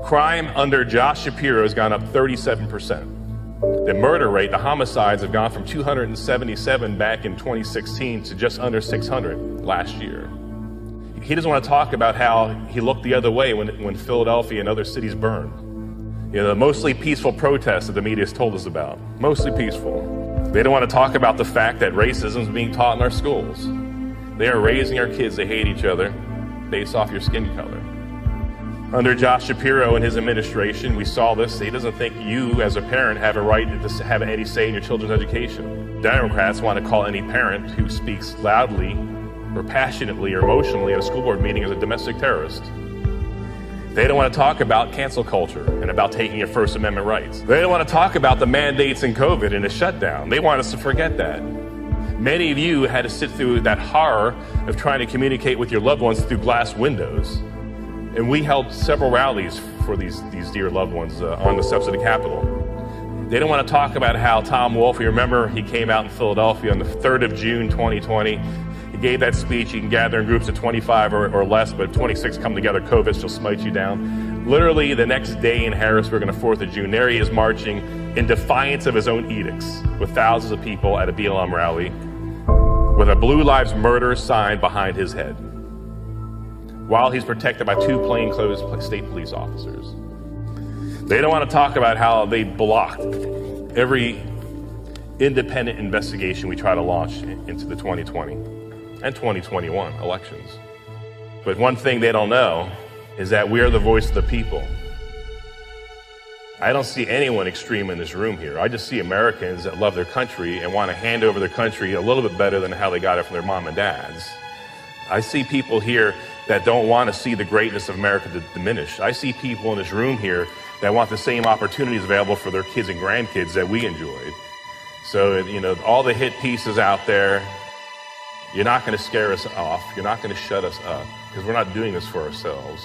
Crime under Josh Shapiro has gone up 37%. The murder rate, the homicides, have gone from 277 back in 2016 to just under 600 last year. He doesn't want to talk about how he looked the other way when Philadelphia and other cities burned. You know, the mostly peaceful protests that the media has told us about. Mostly peaceful. They don't want to talk about the fact that racism is being taught in our schools. They are raising our kids to hate each other based off your skin color. Under Josh Shapiro and his administration, we saw this. He doesn't think you, as a parent, have a right to have any say in your children's education. Democrats want to call any parent who speaks loudly or passionately or emotionally at a school board meeting as a domestic terrorist. They don't want to talk about cancel culture and about taking your First Amendment rights. They don't want to talk about the mandates in COVID and the shutdown. They want us to forget that. Many of you had to sit through that horror of trying to communicate with your loved ones through glass windows. And we held several rallies for these dear loved ones on the steps of the Capitol. They don't want to talk about how Tom Wolfe, you remember, he came out in Philadelphia on the 3rd of June, 2020. He gave that speech. You can gather in groups of 25 or less, but if 26 come together, COVID shall smite you down. Literally the next day in Harrisburg on the 4th of June, there he is marching in defiance of his own edicts with thousands of people at a BLM rally with a Blue Lives Matter sign behind his head, while he's protected by 2 plainclothes state police officers. They don't want to talk about how they blocked every independent investigation we try to launch into the 2020 and 2021 elections. But one thing they don't know is that we are the voice of the people. I don't see anyone extreme in this room here. I just see Americans that love their country and want to hand over their country a little bit better than how they got it from their mom and dads. I see people here that don't want to see the greatness of America diminish. I see people in this room here that want the same opportunities available for their kids and grandkids that we enjoyed. So, you know, all the hit pieces out there, you're not going to scare us off. You're not going to shut us up, because we're not doing this for ourselves.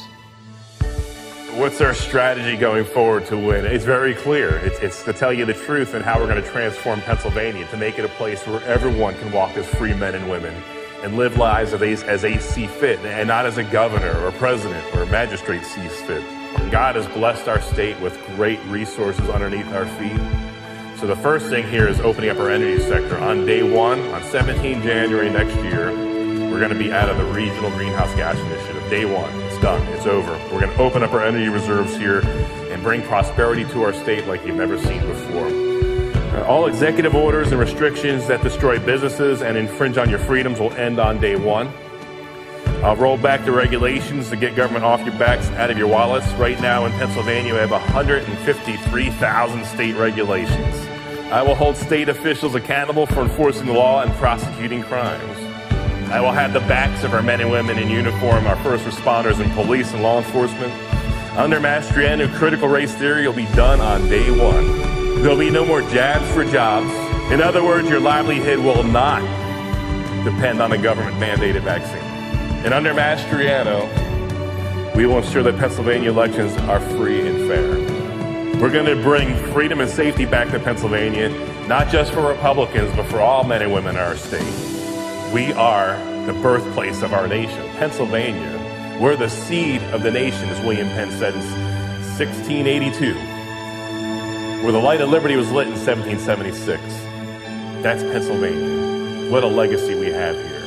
What's our strategy going forward to win? It's very clear. It's to tell you the truth and how we're going to transform Pennsylvania, to make it a place where everyone can walk as free men and women and live lives as they see fit, and not as a governor or president or a magistrate sees fit. God has blessed our state with great resources underneath our feet. So the first thing here is opening up our energy sector. On day 1, on 17 January next year, we're going to be out of the Regional Greenhouse Gas Initiative. Day 1, it's done, it's over. We're going to open up our energy reserves here and bring prosperity to our state like you've never seen before. All executive orders and restrictions that destroy businesses and infringe on your freedoms will end on day 1. I'll roll back the regulations to get government off your backs, out of your wallets. Right now in Pennsylvania, we have 153,000 state regulations. I will hold state officials accountable for enforcing the law and prosecuting crimes. I will have the backs of our men and women in uniform, our first responders and police and law enforcement. Under Mastriano, critical race theory will be done on day 1. There'll be no more jabs for jobs. In other words, your livelihood will not depend on a government-mandated vaccine. And under Mastriano, we will ensure that Pennsylvania elections are free and fair. We're going to bring freedom and safety back to Pennsylvania, not just for Republicans, but for all men and women in our state. We are the birthplace of our nation. Pennsylvania, we're the seed of the nation, as William Penn said in 1682. Where the light of liberty was lit in 1776. That's Pennsylvania. What a legacy we have here.